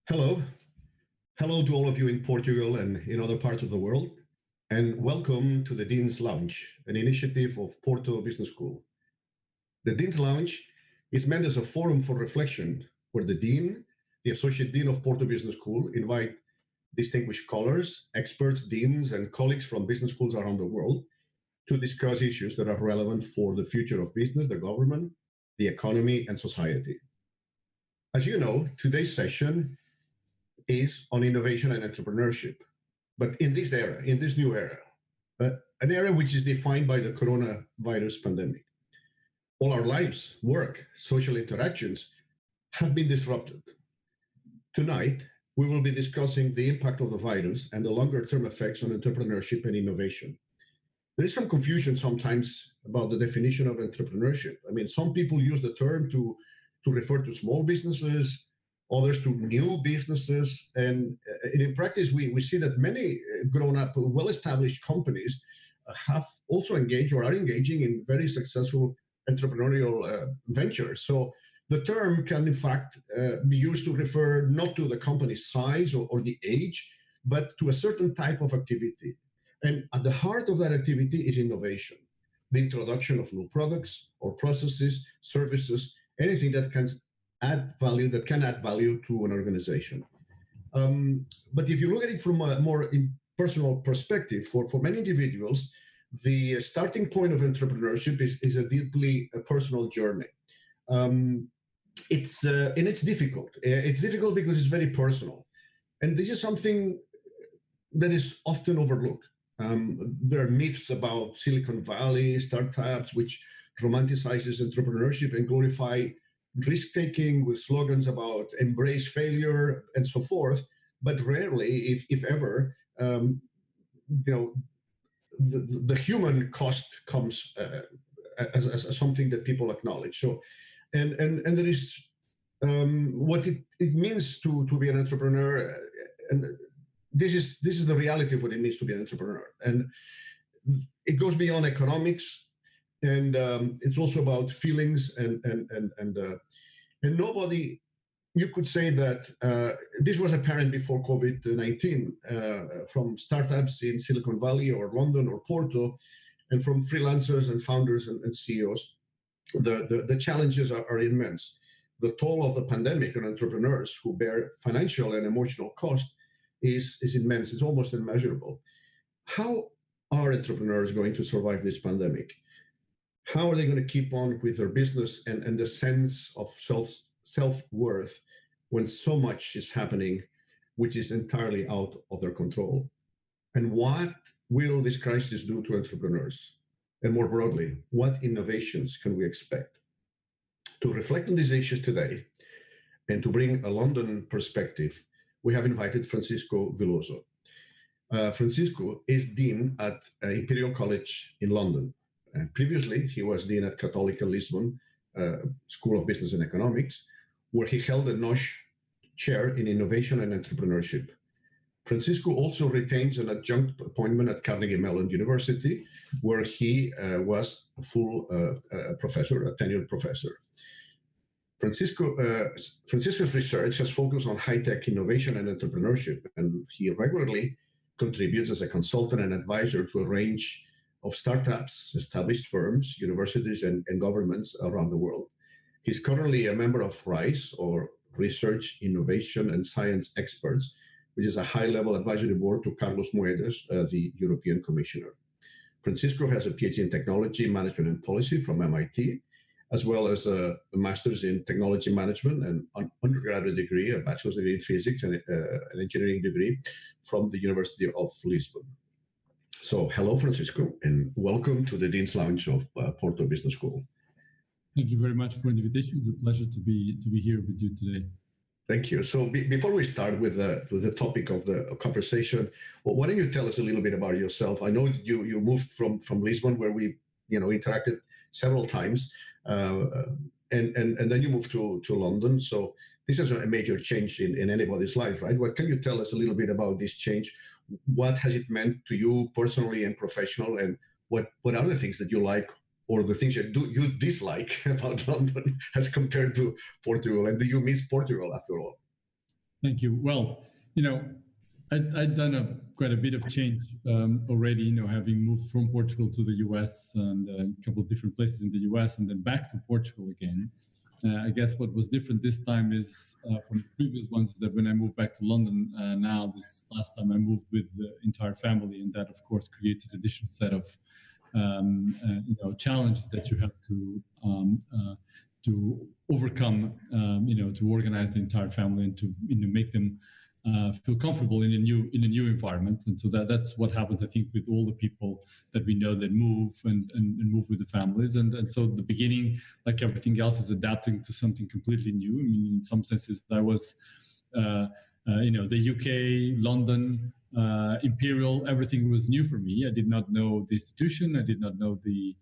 Hello. Hello to all of you in Portugal and in other parts of the world. And welcome to the Dean's Lounge, an initiative of Porto Business School. The Dean's Lounge is meant as a forum for reflection where the Dean, the Associate Dean of Porto Business School, invite distinguished scholars, experts, deans, and colleagues from business schools around the world to discuss issues that are relevant for the future of business, the government, the economy, and society. As you know, today's session is on innovation and entrepreneurship. But in this era, in this new era, an era which is defined by the coronavirus pandemic, all our lives, work, social interactions have been disrupted. Tonight, we will be discussing the impact of the virus and the longer-term effects on entrepreneurship and innovation. There is some confusion sometimes about the definition of entrepreneurship. I mean, some people use the term to refer to small businesses, others to new businesses. And in practice, we see that many grown-up, well-established companies have also engaged or are engaging in very successful entrepreneurial ventures. So the term can, in fact, be used to refer not to the company's size or the age, but to a certain type of activity. And at the heart of that activity is innovation, the introduction of new products or processes, services, anything that can add value to an organization. But if you look at it from a more personal perspective, for many individuals, the starting point of entrepreneurship is a deeply personal journey. It's difficult. It's difficult because it's very personal. And this is something that is often overlooked. There are myths about Silicon Valley, startups, which romanticizes entrepreneurship and glorify risk-taking with slogans about embrace failure and so forth, but rarely, if ever, the human cost comes as something that people acknowledge. So, and there is what it means to be an entrepreneur, and this is the reality of what it means to be an entrepreneur, and it goes beyond economics. And it's also about feelings and nobody, you could say that this was apparent before COVID-19 from startups in Silicon Valley or London or Porto, and from freelancers and founders and CEOs. The challenges are immense. The toll of the pandemic on entrepreneurs who bear financial and emotional cost is immense. It's almost immeasurable. How are entrepreneurs going to survive this pandemic? How are they going to keep on with their business and the sense of self-worth when so much is happening, which is entirely out of their control? And what will this crisis do to entrepreneurs? And more broadly, what innovations can we expect? To reflect on these issues today and to bring a London perspective, we have invited Francisco Veloso. Francisco is Dean at Imperial College in London. Previously, he was Dean at Católica Lisbon School of Business and Economics, where he held a NOSH chair in innovation and entrepreneurship. Francisco also retains an adjunct appointment at Carnegie Mellon University, where he was a full professor, a tenured professor. Francisco's research has focused on high-tech innovation and entrepreneurship, and he regularly contributes as a consultant and advisor to a range of startups, established firms, universities, and governments around the world. He's currently a member of RISE, or Research, Innovation, and Science Experts, which is a high-level advisory board to Carlos Moedas, the European Commissioner. Francisco has a PhD in Technology, Management, and Policy from MIT, as well as a master's in Technology Management and an undergraduate degree, a bachelor's degree in Physics, and an engineering degree from the University of Lisbon. So hello, Francisco, and welcome to the Dean's Lounge of Porto Business School. Thank you very much for the invitation. It's a pleasure to be here with you today. Thank you. So before we start with the topic of the conversation, well, why don't you tell us a little bit about yourself? I know that you moved from Lisbon, where we interacted several times, and then you moved to London. So this is a major change in anybody's life, right? What can you tell us a little bit about this change? What has it meant to you personally and professional, and what are the things that you like or the things that you dislike about London as compared to Portugal? And do you miss Portugal after all? Thank you. Well, I'd done quite a bit of change already, having moved from Portugal to the US and a couple of different places in the US and then back to Portugal again. I guess what was different this time is from the previous ones that when I moved back to London now, this last time I moved with the entire family, and that of course creates an additional set of challenges that you have to overcome, to organize the entire family and to make them feel comfortable in a new environment. And so that's what happens, I think, with all the people that we know that move and move with the families. And so the beginning, like everything else, is adapting to something completely new. I mean, in some senses, I was, the UK, London, Imperial, everything was new for me. I did not know the institution. I did not know the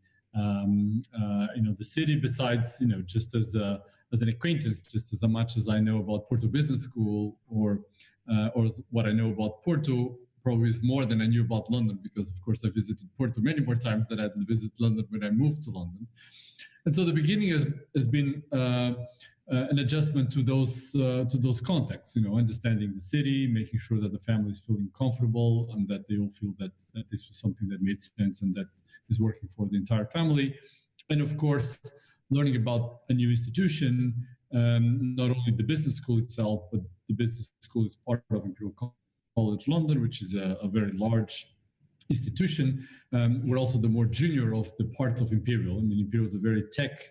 city, besides, just as an acquaintance, just as much as I know about Porto Business School or what I know about Porto probably is more than I knew about London, because of course I visited Porto many more times than I had to visit London when I moved to London. And so the beginning has been an adjustment to those contexts, understanding the city, making sure that the family is feeling comfortable and that they all feel that this was something that made sense and that is working for the entire family. And of course, learning about a new institution, not only the business school itself, but the business school is part of Imperial College London, which is a very large institution. We're also the more junior of the part of Imperial. I mean, Imperial is a very tech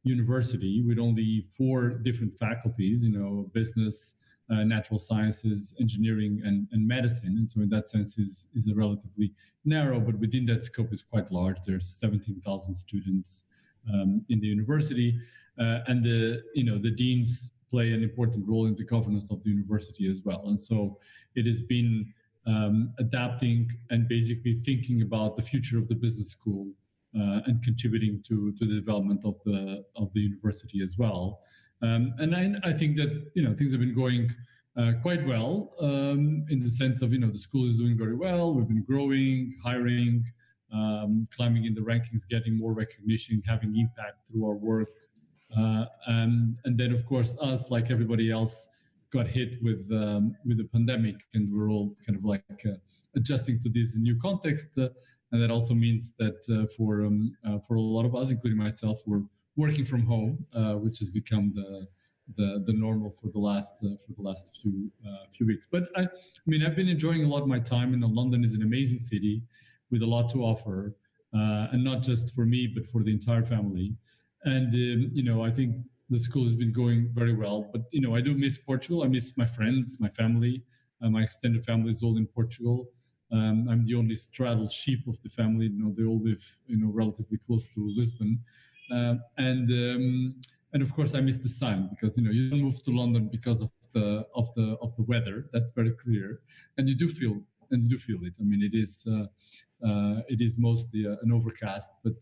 university with only 4 different faculties, business, natural sciences, engineering, and medicine. And so in that sense is a relatively narrow, but within that scope is quite large. There's 17,000 students in the university, and the deans play an important role in the governance of the university as well. And so it has been adapting and basically thinking about the future of the business school and contributing to the development of the university as well. And I think that things have been going quite well in the sense of the school is doing very well. We've been growing, hiring, climbing in the rankings, getting more recognition, having impact through our work, and then of course us, like everybody else, got hit with the pandemic, and we're all kind of like adjusting to this new context. And that also means that for a lot of us, including myself, we're working from home, which has become the normal for the last few weeks. But I mean, I've been enjoying a lot of my time. And London is an amazing city with a lot to offer, and not just for me, but for the entire family. And I think the school has been going very well. But I do miss Portugal. I miss my friends, my family. My extended family is all in Portugal. I'm the only straddled sheep of the family. They all live, relatively close to Lisbon, and of course I miss the sun, because you don't move to London because of the weather. That's very clear, and you do feel it. I mean, it is mostly an overcast, but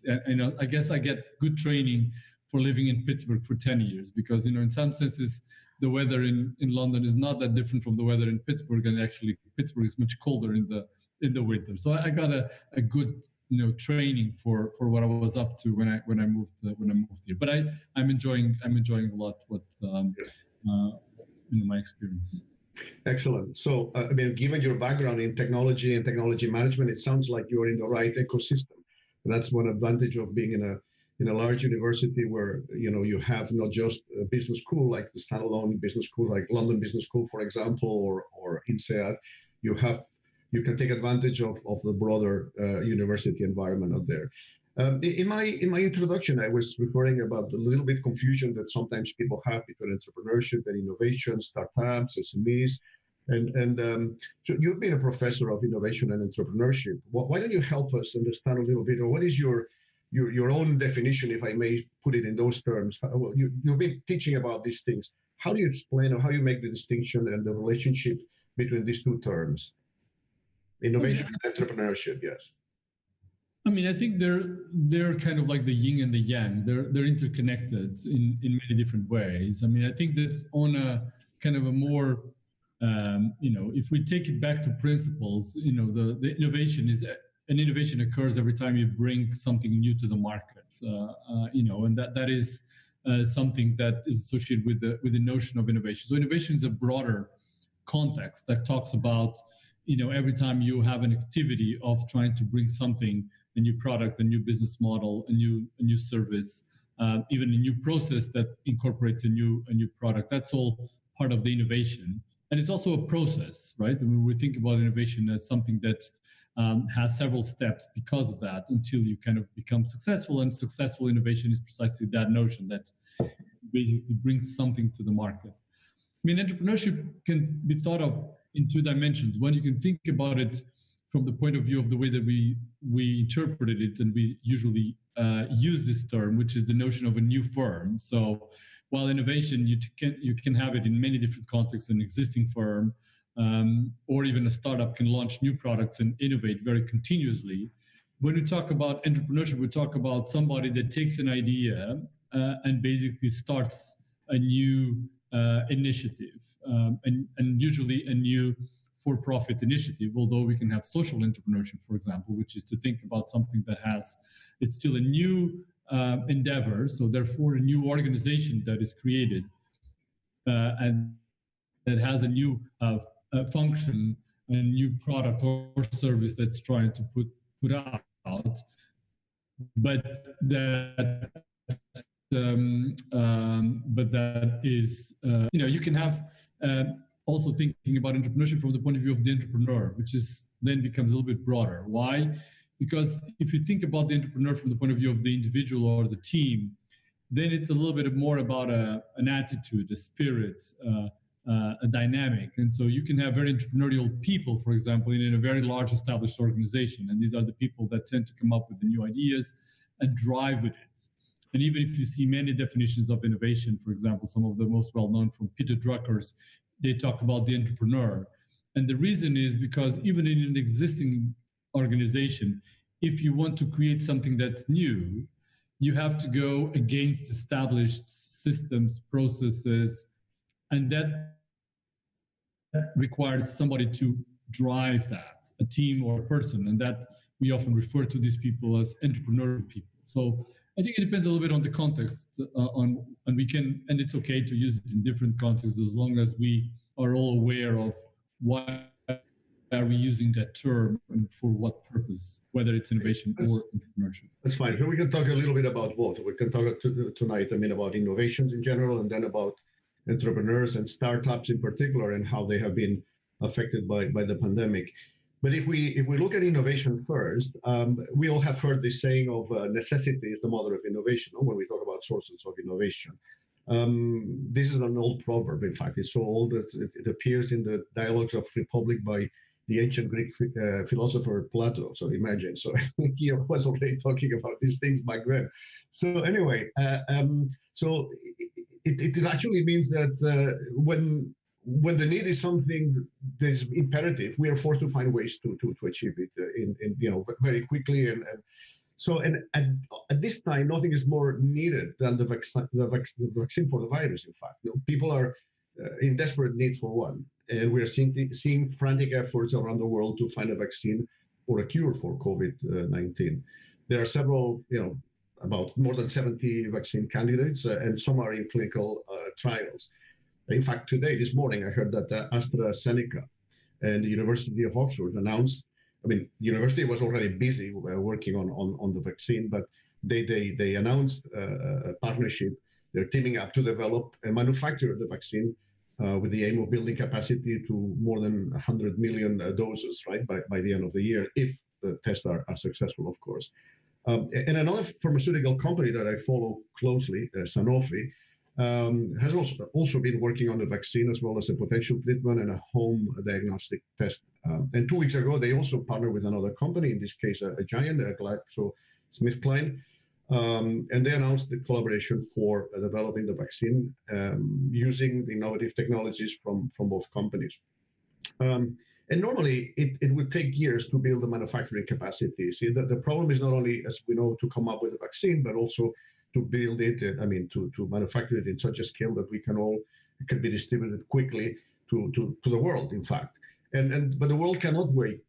I guess I get good training for living in Pittsburgh for 10 years, because in some senses the weather in London is not that different from the weather in Pittsburgh, and actually Pittsburgh is much colder in the winter. So I got a good training for what I was up to when I moved here. But I'm enjoying a lot what my experience. Excellent. So I mean, given your background in technology and technology management, it sounds like you're in the right ecosystem. And that's one advantage of being in a large university where you have not just a business school like the standalone business school like London Business School, for example, or INSEAD. You can take advantage of the broader university environment out there. In my introduction, I was referring about a little bit confusion that sometimes people have between entrepreneurship and innovation, startups, SMEs. And so you've been a professor of innovation and entrepreneurship. Why don't you help us understand a little bit, or what is your own definition, if I may put it in those terms? You've been teaching about these things. How do you explain, or how do you make the distinction and the relationship between these two terms, innovation and entrepreneurship? Yes. I mean, I think they're kind of like the yin and the yang. They're interconnected in many different ways. I mean, I think that on a kind of a more if we take it back to principles, the innovation is an innovation occurs every time you bring something new to the market, and that is something that is associated with the notion of innovation. So innovation is a broader context that talks about, every time you have an activity of trying to bring something, a new product, a new business model, a new service, even a new process that incorporates a new product. That's all part of the innovation, and it's also a process, right? I mean, we think about innovation as something that has several steps because of that until you kind of become successful. And successful innovation is precisely that notion that basically brings something to the market. I mean, entrepreneurship can be thought of in two dimensions. One, you can think about it from the point of view of the way that we interpreted it, and we usually use this term, which is the notion of a new firm. So while innovation, you can have it in many different contexts, an existing firm, or even a startup can launch new products and innovate very continuously. When we talk about entrepreneurship, we talk about somebody that takes an idea and basically starts a new initiative, and usually a new for-profit initiative, although we can have social entrepreneurship, for example, which is to think about something that it's still a new endeavor, so therefore a new organization that is created and that has a new function, a new product or service that's trying to put out, but that is, you can have also thinking about entrepreneurship from the point of view of the entrepreneur, which is then becomes a little bit broader. Why? Because if you think about the entrepreneur from the point of view of the individual or the team, then it's a little bit more about an attitude, a spirit, a dynamic. And so you can have very entrepreneurial people, for example, in a very large established organization. And these are the people that tend to come up with the new ideas and drive with it. And even if you see many definitions of innovation, for example, some of the most well-known from Peter Drucker's, they talk about the entrepreneur. And the reason is because even in an existing organization, if you want to create something that's new, you have to go against established systems, processes, and that requires somebody to drive that, a team or a person. And that we often refer to these people as entrepreneurial people. So I think it depends a little bit on the context, and it's okay to use it in different contexts as long as we are all aware of why are we using that term and for what purpose, whether it's innovation or entrepreneurship. That's fine. So we can talk a little bit about both. We can talk tonight, about innovations in general, and then about entrepreneurs and startups in particular, and how they have been affected by the pandemic. But if we look at innovation first, we all have heard this saying of necessity is the mother of innovation, when we talk about sources of innovation. This is an old proverb, in fact. It's so old that it appears in the Dialogues of Republic by the ancient Greek philosopher Plato. So imagine, so he was already talking about these things back then. So anyway, so it actually means that when the need is something that is imperative, we are forced to find ways to achieve it in very quickly. And so at this time, nothing is more needed than the vaccine for the virus. In fact, people are in desperate need for one, and we are seeing frantic efforts around the world to find a vaccine or a cure for COVID-19. There are several, about more than 70 vaccine candidates, and some are in clinical trials. In fact, this morning, I heard that AstraZeneca and the University of Oxford announced, the university was already busy working on the vaccine, but they announced a partnership. They're teaming up to develop and manufacture the vaccine with the aim of building capacity to more than 100 million doses, right, by the end of the year, if the tests are successful, of course. And another pharmaceutical company that I follow closely, Sanofi, has also been working on the vaccine as well as a potential treatment and a home diagnostic test. And 2 weeks ago, they also partnered with another company, in this case, a giant, GlaxoSmithKline, and they announced the collaboration for developing the vaccine using the innovative technologies from both companies. And normally, it would take years to build the manufacturing capacity. See, the problem is not only, as we know, to come up with a vaccine, but also to build it, to manufacture it in such a scale that it can be distributed quickly to the world, in fact. But the world cannot wait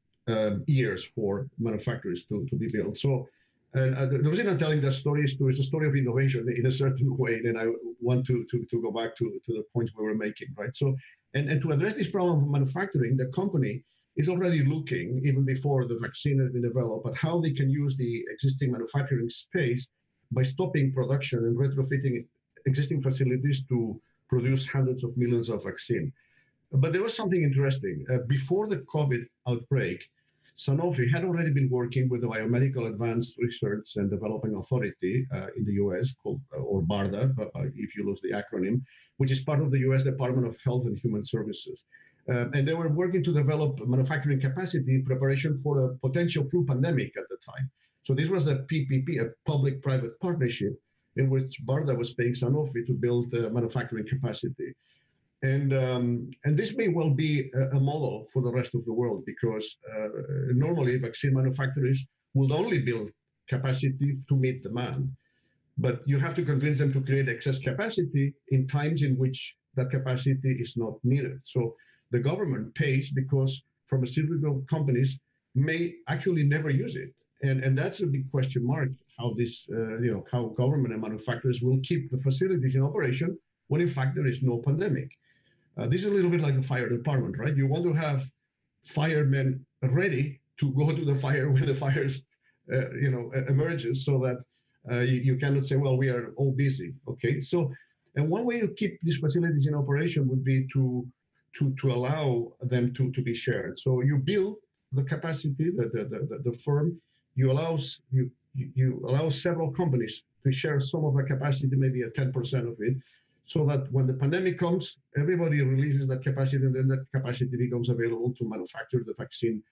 years for manufacturers to be built. So And the reason I'm telling that story is it's a story of innovation in a certain way. And I want to go back to the points we were making, right? So, and to address this problem of manufacturing, the company is already looking, even before the vaccine has been developed, at how they can use the existing manufacturing space by stopping production and retrofitting existing facilities to produce hundreds of millions of vaccine. But there was something interesting. Before the COVID outbreak, Sanofi had already been working with the Biomedical Advanced Research and Development Authority in the US, called, or BARDA, if you lose the acronym, which is part of the US Department of Health and Human Services. And they were working to develop manufacturing capacity in preparation for a potential flu pandemic at the time. So this was a PPP, a public-private partnership, in which BARDA was paying Sanofi to build manufacturing capacity. And this may well be a model for the rest of the world, because normally vaccine manufacturers will only build capacity to meet demand. But you have to convince them to create excess capacity in times in which that capacity is not needed. So the government pays because pharmaceutical companies may actually never use it. And that's a big question mark, how this, how government and manufacturers will keep the facilities in operation when in fact there is no pandemic. This is a little bit like a fire department, right? You want to have firemen ready to go to the fire when the fire emerges, so that you cannot say, well, we are all busy. Okay, so, and one way to keep these facilities in operation would be to allow them to be shared. So you build the capacity, the firm, you allow several companies to share some of the capacity, maybe a 10% of it, so that when the pandemic comes, everybody releases that capacity, and then that capacity becomes available to manufacture the vaccine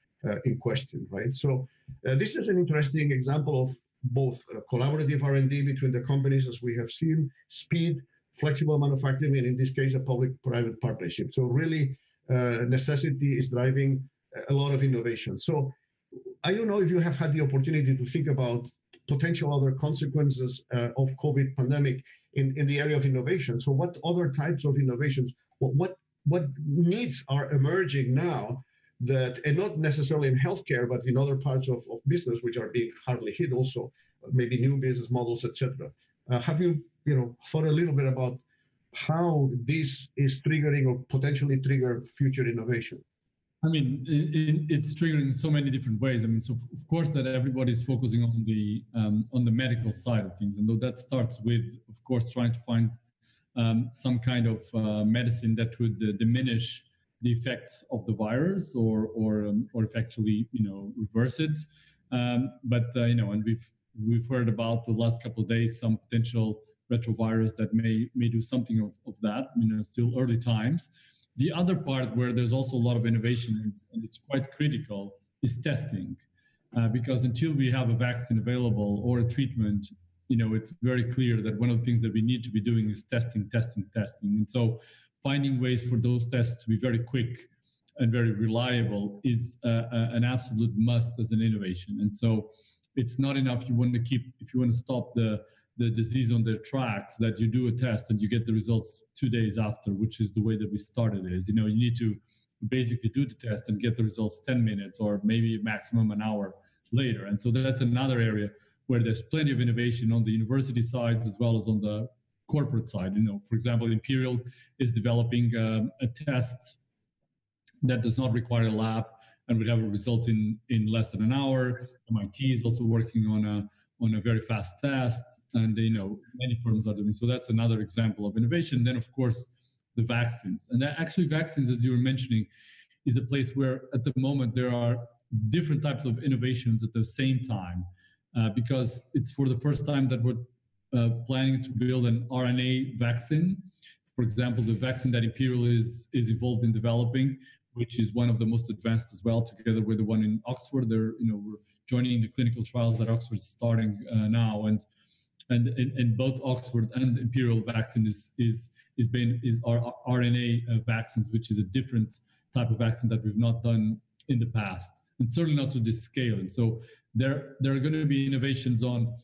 in question, right? So this is an interesting example of both collaborative R&D between the companies, as we have seen, speed, flexible manufacturing, and in this case, a public-private partnership. So really, necessity is driving a lot of innovation. So I don't know if you have had the opportunity to think about potential other consequences of COVID pandemic in the area of innovation. So what other types of innovations, what needs are emerging now that, and not necessarily in healthcare, but in other parts of business, which are being hardly hit also, maybe new business models, etc. Have you, thought a little bit about how this is triggering or potentially trigger future innovation? I mean, it's triggering so many different ways. I mean, so of course that everybody's focusing on the medical side of things, and though that starts with, of course, trying to find some kind of medicine that would diminish the effects of the virus, or effectively, reverse it. But and we've heard about the last couple of days some potential retrovirus that may do something of that. Still early times. The other part where there's also a lot of innovation, and it's quite critical, is testing. Because until we have a vaccine available or a treatment, it's very clear that one of the things that we need to be doing is testing. And so finding ways for those tests to be very quick and very reliable is an absolute must as an innovation. And so it's not enough if you want to stop the disease on their tracks, that you do a test and you get the results 2 days after, which is the way that we started is, you need to basically do the test and get the results 10 minutes or maybe maximum an hour later. And so that's another area where there's plenty of innovation on the university sides as well as on the corporate side. For example, Imperial is developing a test that does not require a lab and would have a result in less than an hour. MIT is also working on a very fast test, and many firms are doing. So that's another example of innovation. Then, of course, the vaccines. And actually vaccines, as you were mentioning, is a place where at the moment there are different types of innovations at the same time, because it's for the first time that we're planning to build an RNA vaccine. For example, the vaccine that Imperial is involved in developing, which is one of the most advanced as well, together with the one in Oxford. We're joining the clinical trials that Oxford is starting now, and both Oxford and Imperial vaccine are RNA vaccines, which is a different type of vaccine that we've not done in the past, and certainly not to this scale. And so there are going to be innovations on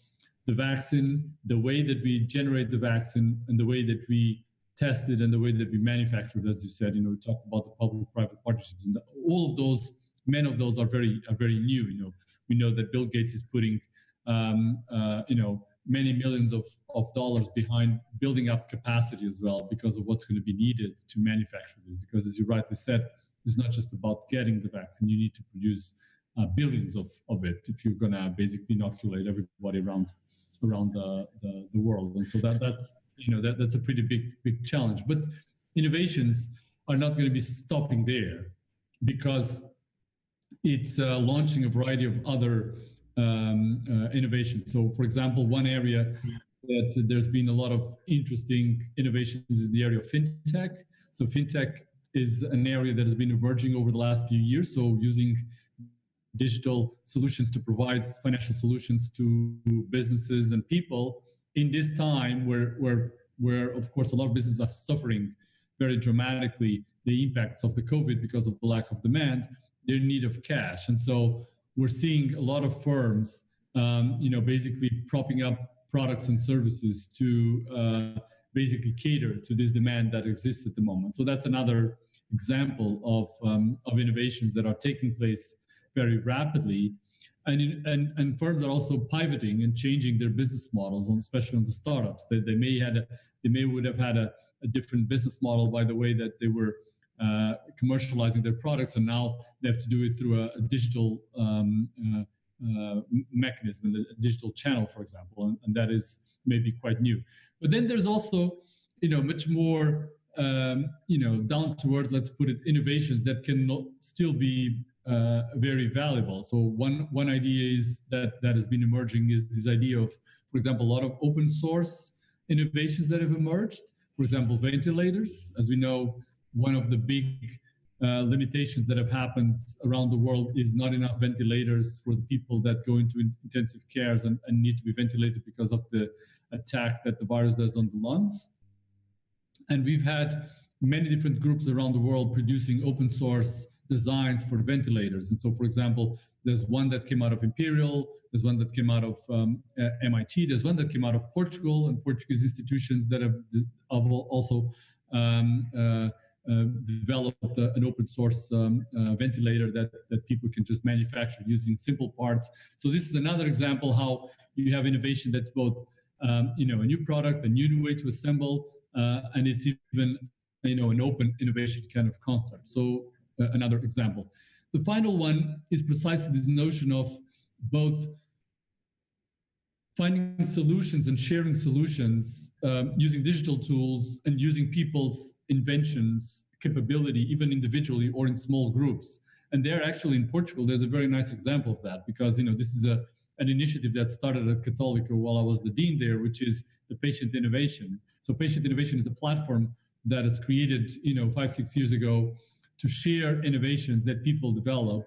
the vaccine, the way that we generate the vaccine, and the way that we test it, and the way that we manufacture it. As you said, we talked about the public-private partnerships, and all of those, many of those are very new. We know that Bill Gates is putting many millions of dollars behind building up capacity as well, because of what's going to be needed to manufacture this. Because as you rightly said, it's not just about getting the vaccine. You need to produce billions of it if you're going to basically inoculate everybody around the world. And so that's a pretty big challenge. But innovations are not going to be stopping there, because it's launching a variety of other innovations. So, for example, one area that there's been a lot of interesting innovations is the area of fintech. So fintech is an area that has been emerging over the last few years. So using digital solutions to provide financial solutions to businesses and people in this time where of course a lot of businesses are suffering very dramatically the impacts of the COVID because of the lack of demand. They're in need of cash. And so we're seeing a lot of firms, basically propping up products and services to basically cater to this demand that exists at the moment. So that's another example of innovations that are taking place very rapidly. And firms are also pivoting and changing their business models, especially on the startups. They may would have had a different business model by the way that they were commercializing their products, and now they have to do it through a digital mechanism, a digital channel, for example, and that is maybe quite new. But then there's also, much more, down to earth, let's put it, innovations that can still be very valuable. So one idea is that has been emerging is this idea of, for example, a lot of open source innovations that have emerged. For example, ventilators. As we know, one of the big limitations that have happened around the world is not enough ventilators for the people that go into intensive cares and need to be ventilated because of the attack that the virus does on the lungs. And we've had many different groups around the world producing open source designs for ventilators. And so, for example, there's one that came out of Imperial, there's one that came out of MIT, there's one that came out of Portugal, and Portuguese institutions that have also developed an open source ventilator that people can just manufacture using simple parts. So this is another example how you have innovation that's both a new product, a new way to assemble, and it's even an open innovation kind of concept. So another example. The final one is precisely this notion of both finding solutions and sharing solutions using digital tools and using people's inventions, capability, even individually or in small groups. And there actually in Portugal, there's a very nice example of that, because this is an initiative that started at Católica while I was the dean there, which is the Patient Innovation. So Patient Innovation is a platform that is created 5-6 years ago to share innovations that people develop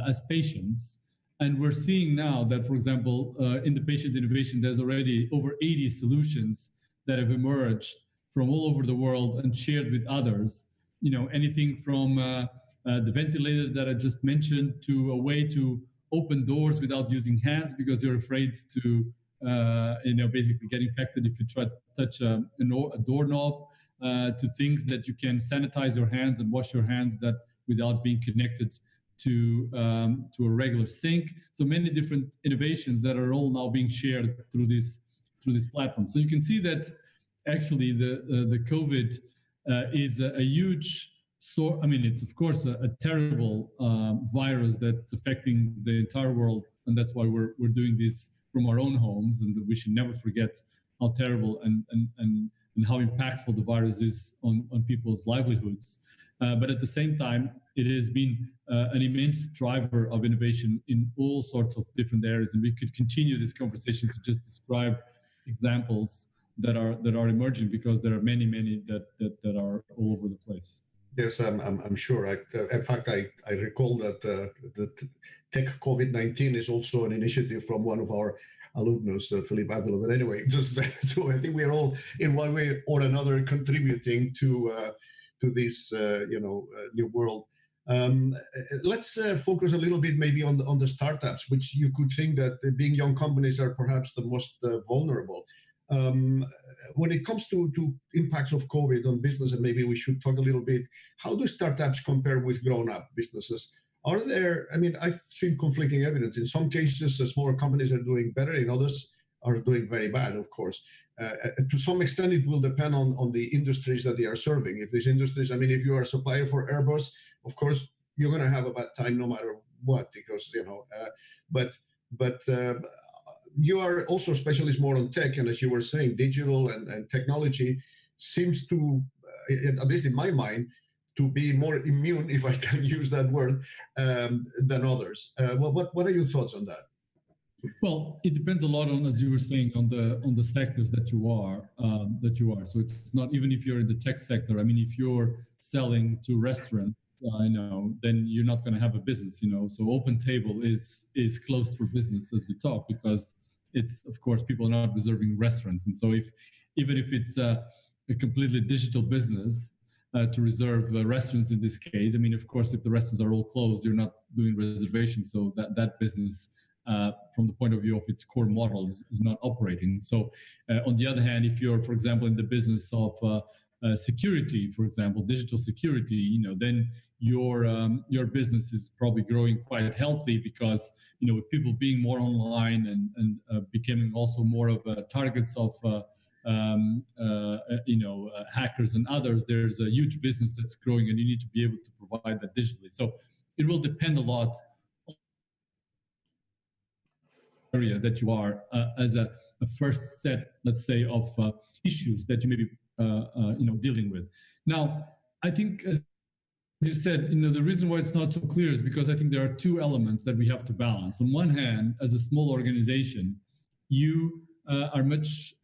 as patients. And we're seeing now that, for example, in the patient innovation, there's already over 80 solutions that have emerged from all over the world and shared with others. Anything from the ventilator that I just mentioned to a way to open doors without using hands because you're afraid to, basically get infected if you try to touch a doorknob, to things that you can sanitize your hands and wash your hands without being connected to a regular sink. So many different innovations that are all now being shared through this platform. So you can see that actually the COVID is a huge source. I mean, it's of course a terrible virus that's affecting the entire world, and that's why we're doing this from our own homes. And we should never forget how terrible and how impactful the virus is on people's livelihoods. But at the same time, it has been an immense driver of innovation in all sorts of different areas. And we could continue this conversation to just describe examples that are emerging, because there are many that are all over the place. Yes, I'm sure. In fact, I recall that the Tech COVID-19 is also an initiative from one of our alumnus, Philippe Avila. But anyway, just so I think we're all in one way or another contributing to this new world. Let's focus a little bit maybe on the startups, which you could think that being young companies are perhaps the most vulnerable. When it comes to impacts of COVID on business, and maybe we should talk a little bit, how do startups compare with grown-up businesses? Are there, I mean, I've seen conflicting evidence. In some cases, smaller companies are doing better, in others are doing very bad, of course. To some extent, it will depend on the industries that they are serving. If these industries, I mean, if you are a supplier for Airbus, of course, you're going to have a bad time no matter what, because, but you are also a specialist more on tech. And as you were saying, digital and technology seems to, at least in my mind, to be more immune, if I can use that word, than others. What are your thoughts on that? Well, it depends a lot on, as you were saying, on the sectors that you are. So it's not, even if you're in the tech sector. I mean, if you're selling to restaurants, then you're not going to have a business. So Open Table is closed for business as we talk, because it's, of course, people are not reserving restaurants, and so even if it's a completely digital business. To reserve restaurants in this case. I mean, of course, if the restaurants are all closed, you're not doing reservations, so that business, from the point of view of its core model, is not operating. So, on the other hand, if you're, for example, in the business of security, for example, digital security, then your business is probably growing quite healthy, because with people being more online and becoming also more of targets of hackers and others, there's a huge business that's growing, and you need to be able to provide that digitally. So it will depend a lot on the area that you are, as a first set, let's say, of issues that you may be dealing with. Now, I think, as you said, the reason why it's not so clear is because I think there are two elements that we have to balance. On one hand, as a small organization, you are much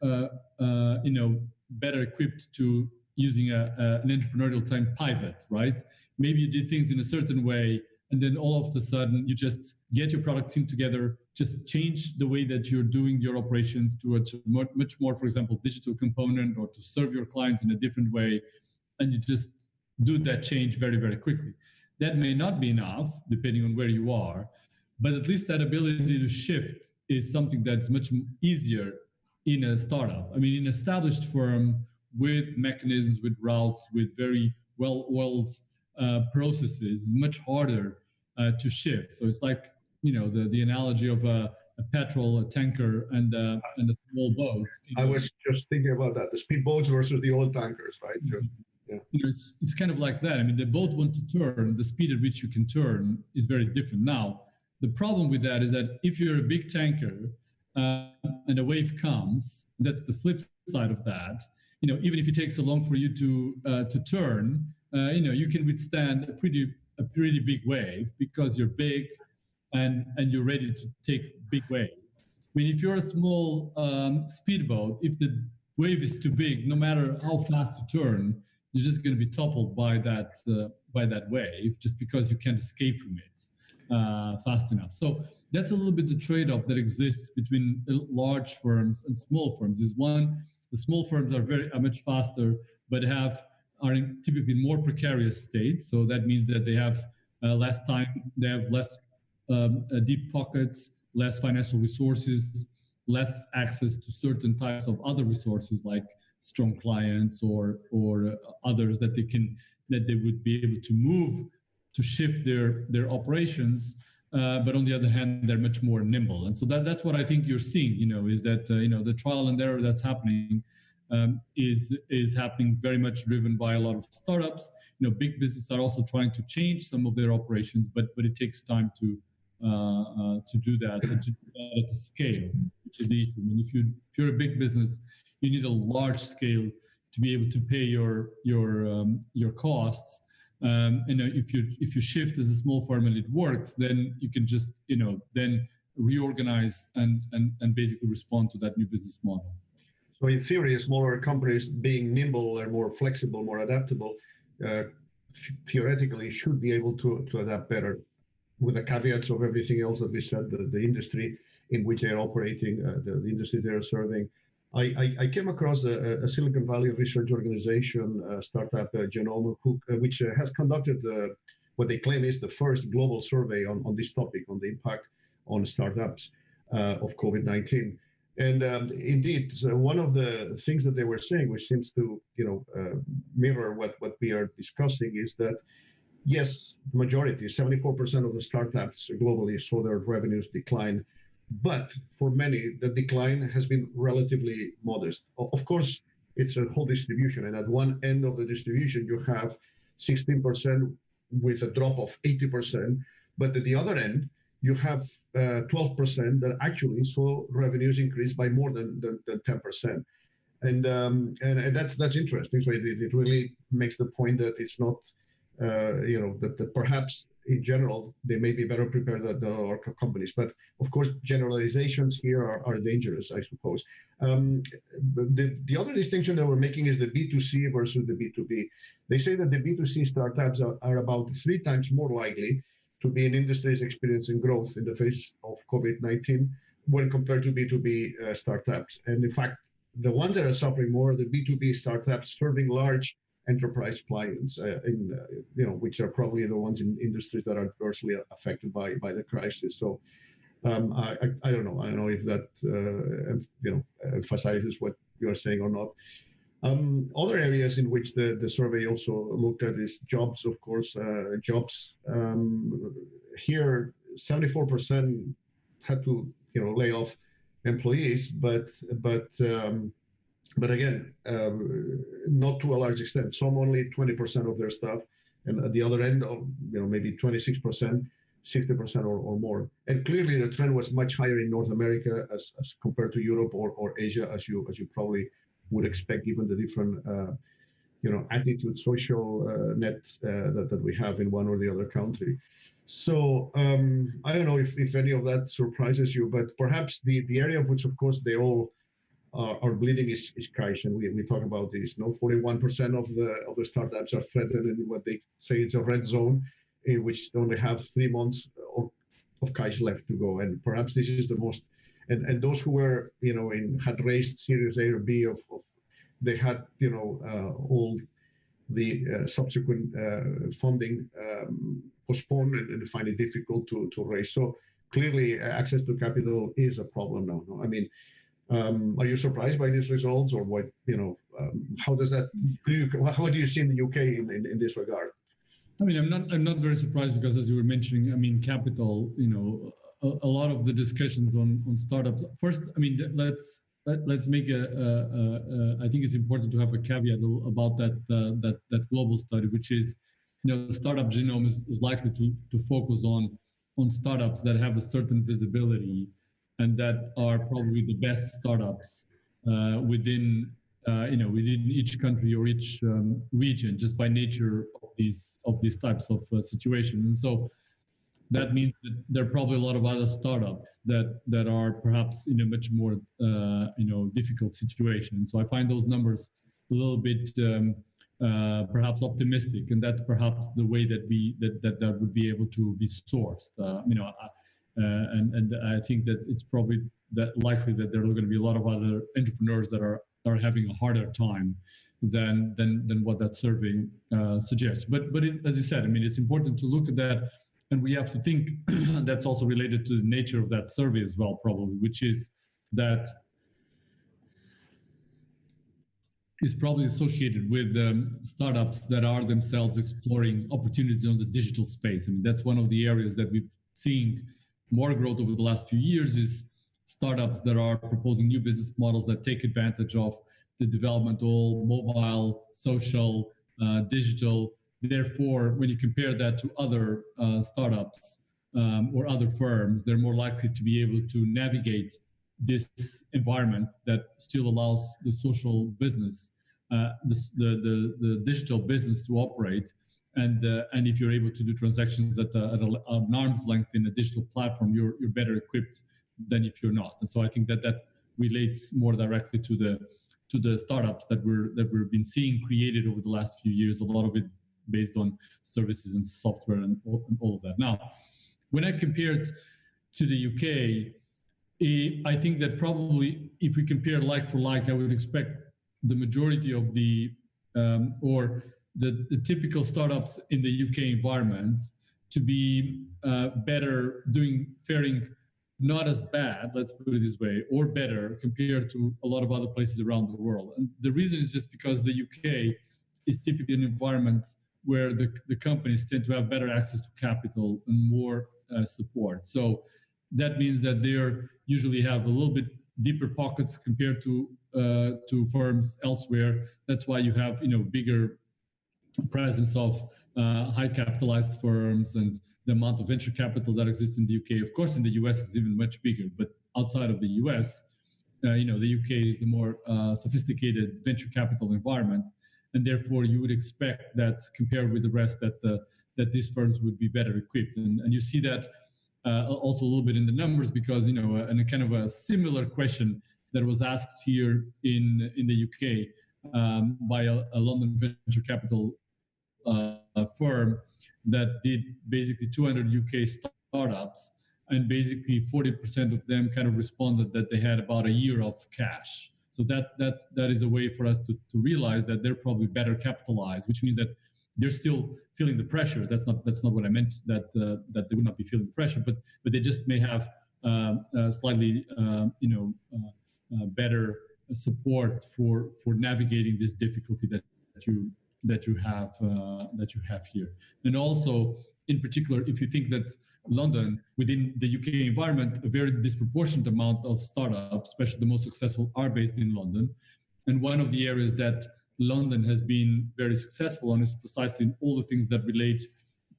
better equipped to using an entrepreneurial time pivot, right? Maybe you did things in a certain way, and then all of a sudden you just get your product team together, just change the way that you're doing your operations to a much more, for example, digital component, or to serve your clients in a different way, and you just do that change very, very quickly. That may not be enough, depending on where you are, but at least that ability to shift is something that's much easier in a startup. I mean, in an established firm with mechanisms, with routes, with very well-oiled processes, is much harder to shift. So it's like, the analogy of a tanker, and a small boat. I was just thinking about that, the speedboats versus the oil tankers, right? So, yeah. It's kind of like that. I mean, they both want to turn. The speed at which you can turn is very different. Now, the problem with that is that if you're a big tanker and a wave comes, that's the flip side of that. Even if it takes so long for you to turn, you can withstand a pretty big wave, because you're big and you're ready to take big waves. I mean, if you're a small speedboat, if the wave is too big, no matter how fast you turn, you're just going to be toppled by that wave, just because you can't escape from it fast enough. So that's a little bit the trade-off that exists between large firms and small firms. Is one, the small firms are much faster, but are in typically more precarious state. So that means that they have less time, they have less deep pockets, less financial resources, less access to certain types of other resources, like strong clients or others that they would be able to move to shift their operations. But on the other hand, they're much more nimble. And so that's what I think you're seeing, is that, the trial and error that's happening is happening very much driven by a lot of startups. Big businesses are also trying to change some of their operations, but it takes time to do that, and to do that at the scale, which is the issue. I mean, if you're a big business, you need a large scale to be able to pay your costs. If you shift as a small firm and it works, then you can just then reorganize and basically respond to that new business model. So in theory, smaller companies being nimble and more flexible, more adaptable, theoretically should be able to adapt better, with the caveats of everything else that we said, the industry in which they're operating, the industry they're serving. I came across a Silicon Valley research organization, startup Genome, which has conducted what they claim is the first global survey on this topic, on the impact on startups of COVID-19. And indeed, so one of the things that they were saying, which seems to mirror what we are discussing, is that yes, the majority, 74% of the startups globally saw their revenues decline. But for many, the decline has been relatively modest. Of course, it's a whole distribution. And at one end of the distribution, you have 16% with a drop of 80%. But at the other end, you have 12% that actually saw revenues increase by more than 10%. And that's interesting. So it really makes the point that it's not, that perhaps in general they may be better prepared than our companies. But of course, generalizations here are dangerous, I suppose. The other distinction that we're making is the B2C versus the B2B. They say that the B2C startups are about 3 times more likely to be in industries experiencing growth in the face of COVID-19 when compared to B2B startups. And in fact, the ones that are suffering more are the B2B startups serving large enterprise clients, which are probably the ones in industries that are adversely affected by the crisis. So I don't know. I don't know if that emphasizes what you are saying or not. Other areas in which the survey also looked at is jobs, of course. Jobs here, 74% had to lay off employees, but again, not to a large extent. Some only 20% of their staff, and at the other end of maybe 26%, 60% or more. And clearly, the trend was much higher in North America as compared to Europe or Asia, as you probably would expect, given the different attitude, social nets that we have in one or the other country. So I don't know if any of that surprises you, but perhaps the area of which, of course, they all are bleeding is cash, and we talk about this. 41% of the startups are threatened in what they say is a red zone, in which they only have 3 months of cash left to go. And perhaps this is the most. And those who were had raised Series A or B they had all the subsequent funding postponed and find it difficult to raise. So clearly, access to capital is a problem now. I mean, are you surprised by these results, or what? How does that? How do you see in the UK in this regard? I mean, I'm not very surprised, because, as you were mentioning, I mean, capital. A lot of the discussions on startups. First, I mean, let's make I think it's important to have a caveat about that global study, which is, Startup Genome is likely to focus on startups that have a certain visibility and that are probably the best startups within each country or each region, just by nature of these types of situations. And so that means that there are probably a lot of other startups that are perhaps in a much more difficult situation. So I find those numbers a little bit perhaps optimistic, and that's perhaps the way that that would be able to be sourced. And I think that it's probably that likely that there are going to be a lot of other entrepreneurs that are having a harder time than what that survey suggests. But as you said, I mean, it's important to look at that, and we have to think that's also related to the nature of that survey as well, probably, which is that is probably associated with startups that are themselves exploring opportunities on the digital space. I mean, that's one of the areas that we've seen more growth over the last few years, is startups that are proposing new business models that take advantage of the developmental, mobile, social, digital. Therefore, when you compare that to other startups or other firms, they're more likely to be able to navigate this environment that still allows the social business, the digital business to operate. And if you're able to do transactions at an arm's length in a digital platform, you're better equipped than if you're not. And so I think that relates more directly to the startups that we've been seeing created over the last few years. A lot of it based on services and software and all of that. Now, when I compare it to the UK, I think that probably if we compare like for like, I would expect the majority of the typical startups in the UK environment to be faring not as bad, let's put it this way, or better compared to a lot of other places around the world. And the reason is just because the UK is typically an environment where the companies tend to have better access to capital and more support. So that means that they usually have a little bit deeper pockets compared to firms elsewhere. That's why you have bigger presence of high capitalized firms and the amount of venture capital that exists in the UK. Of course, in the US, it's even much bigger, but outside of the US, the UK is the more sophisticated venture capital environment, and therefore you would expect that compared with the rest that these firms would be better equipped. And you see that also a little bit in the numbers because, in a kind of a similar question that was asked here in the UK by a London venture capital firm that did basically 200 UK startups, and basically 40% of them kind of responded that they had about a year of cash. So that is a way for us to realize that they're probably better capitalized, which means that they're still feeling the pressure. That's not what I meant, that they would not be feeling the pressure, but they just may have slightly better support for navigating this difficulty that you have here. And also, in particular, if you think that London, within the UK environment, a very disproportionate amount of startups, especially the most successful, are based in London. And one of the areas that London has been very successful on is precisely in all the things that relate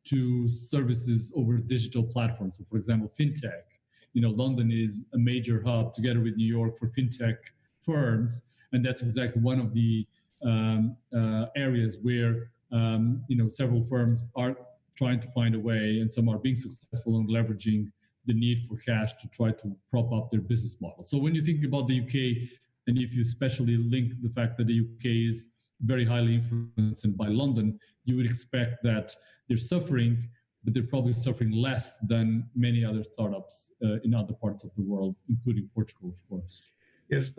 to services over digital platforms. So, for example, Fintech. London is a major hub together with New York for Fintech firms, and that's exactly one of the areas where several firms are trying to find a way, and some are being successful in leveraging the need for cash to try to prop up their business model. So when you think about the UK, and if you especially link the fact that the UK is very highly influenced by London, you would expect that they're suffering, but they're probably suffering less than many other startups in other parts of the world, including Portugal, of course. Yes,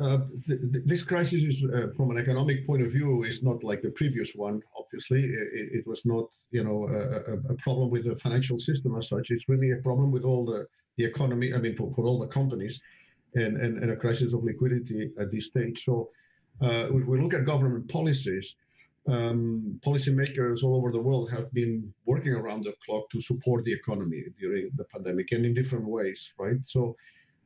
this crisis is, from an economic point of view, is not like the previous one. Obviously, it was not, a problem with the financial system as such. It's really a problem with all the economy. I mean, for all the companies, and a crisis of liquidity at this stage. So, if we look at government policies, policymakers all over the world have been working around the clock to support the economy during the pandemic, and in different ways, right? So.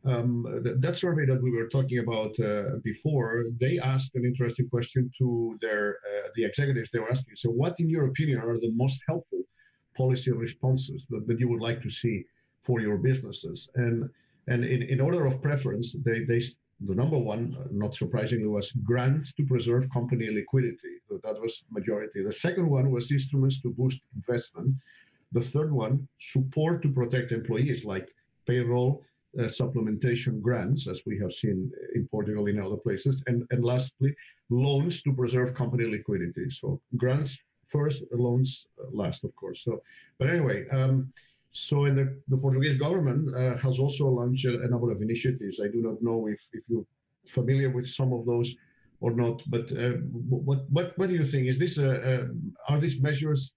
That survey that we were talking about before, they asked an interesting question to the executives. They were asking, so what, in your opinion, are the most helpful policy responses that you would like to see for your businesses? And in order of preference, the number one, not surprisingly, was grants to preserve company liquidity. So that was majority. The second one was instruments to boost investment. The third one, support to protect employees, like payroll, supplementation grants, as we have seen in Portugal and other places, and lastly, loans to preserve company liquidity. So grants first, loans last, of course. So, but anyway, so in the Portuguese government has also launched a number of initiatives. I do not know if you're familiar with some of those or not, but what do you think? Is this are these measures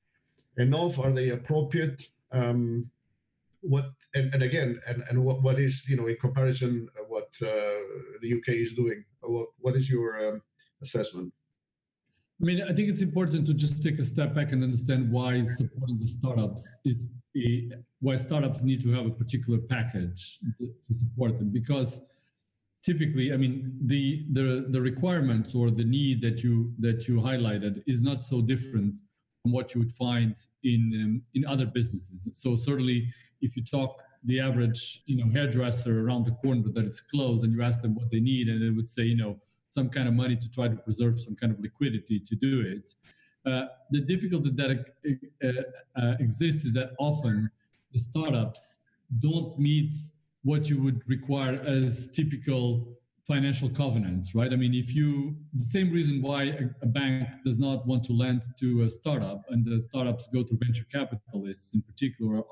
enough? Are they appropriate? What is, in comparison what the UK is doing? What is your assessment? I mean, I think it's important to just take a step back and understand why supporting the startups is why startups need to have a particular package to support them. Because typically, I mean, the requirements or the need that you highlighted is not so different from what you would find in other businesses. So certainly, if you talk the average hairdresser around the corner that it's closed, and you ask them what they need, and they would say some kind of money to try to preserve some kind of liquidity to do it. The difficulty that exists is that often the startups don't meet what you would require as typical financial covenants, right? I mean, the same reason why a bank does not want to lend to a startup, and the startups go to venture capitalists in particular, or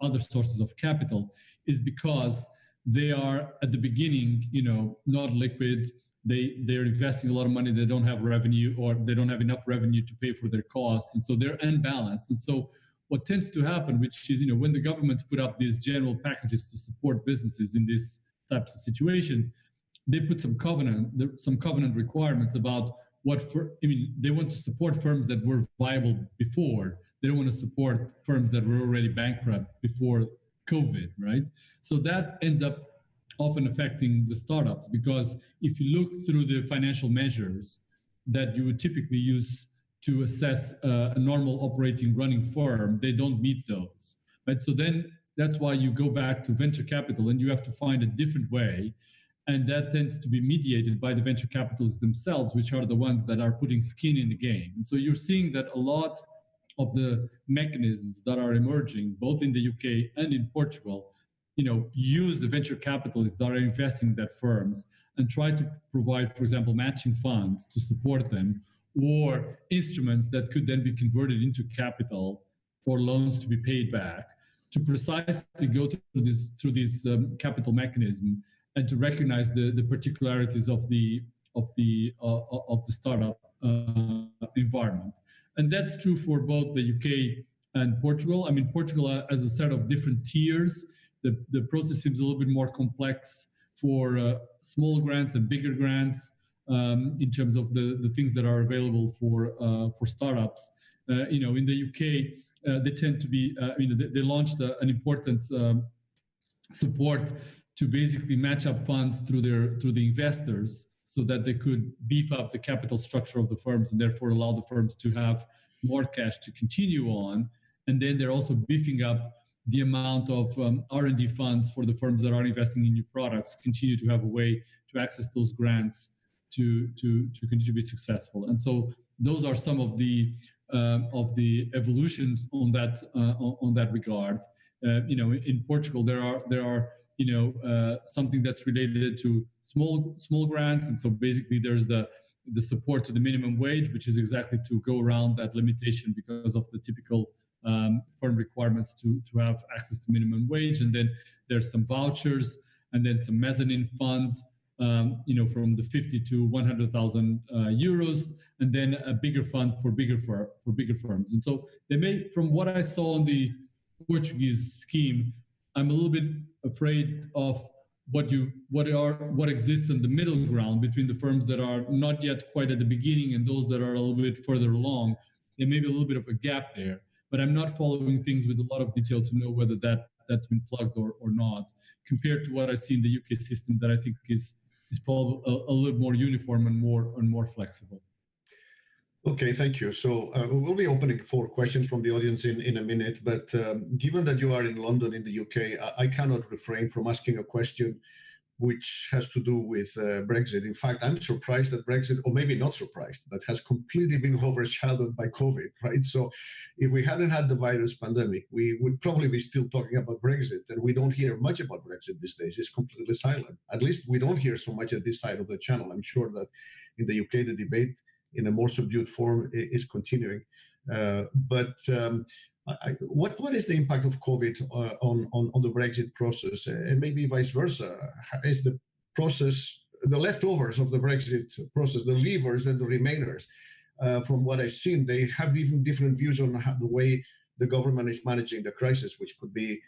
other sources of capital, is because they are at the beginning, not liquid. They're investing a lot of money. They don't have revenue, or they don't have enough revenue to pay for their costs, and so they're unbalanced. And so what tends to happen, which is, when the governments put up these general packages to support businesses in these types of situations, they put some covenant requirements about they want to support firms that were viable before. They don't want to support firms that were already bankrupt before COVID, right? So that ends up often affecting the startups, because if you look through the financial measures that you would typically use to assess a normal operating running firm, they don't meet those, right? So then that's why you go back to venture capital and you have to find a different way. And that tends to be mediated by the venture capitalists themselves, which are the ones that are putting skin in the game. And so you're seeing that a lot of the mechanisms that are emerging, both in the UK and in Portugal, use the venture capitalists that are investing in that firms and try to provide, for example, matching funds to support them, or instruments that could then be converted into capital for loans to be paid back, to precisely go through this capital mechanism and to recognize the particularities of the startup environment. And that's true for both the UK and Portugal. I mean, Portugal has a set of different tiers. The process seems a little bit more complex for small grants and bigger grants in terms of the things that are available for startups. In the UK, they tend to be, they launched an important support to basically match up funds through the investors, so that they could beef up the capital structure of the firms and therefore allow the firms to have more cash to continue on. And then they're also beefing up the amount of R&D funds for the firms that are investing in new products, continue to have a way to access those grants to continue to be successful. And so those are some of the evolutions on that regard. In Portugal, there are something that's related to small grants, and so basically there's the support to the minimum wage, which is exactly to go around that limitation because of the typical firm requirements to have access to minimum wage. And then there's some vouchers, and then some mezzanine funds, from the 50 to 100,000 euros, and then a bigger fund for bigger firms. And so they may, from what I saw on the Portuguese scheme, I'm a little bit afraid of what exists in the middle ground between the firms that are not yet quite at the beginning and those that are a little bit further along. There may be a little bit of a gap there, but I'm not following things with a lot of detail to know whether that's been plugged or not, compared to what I see in the UK system that I think is probably a little more uniform and more flexible. Okay, thank you. So we'll be opening for questions from the audience in a minute, but given that you are in London in the UK, I cannot refrain from asking a question which has to do with Brexit. In fact, I'm surprised that Brexit, or maybe not surprised, but has completely been overshadowed by COVID, right? So if we hadn't had the virus pandemic, we would probably be still talking about Brexit, and we don't hear much about Brexit these days. It's completely silent. At least we don't hear so much at this side of the channel. I'm sure that in the UK, the debate in a more subdued form is continuing. What is the impact of COVID on the Brexit process, and maybe vice versa? Is the process, the leftovers of the Brexit process, the levers and the remainers? From what I've seen, they have even different views on the way the government is managing the crisis, which could be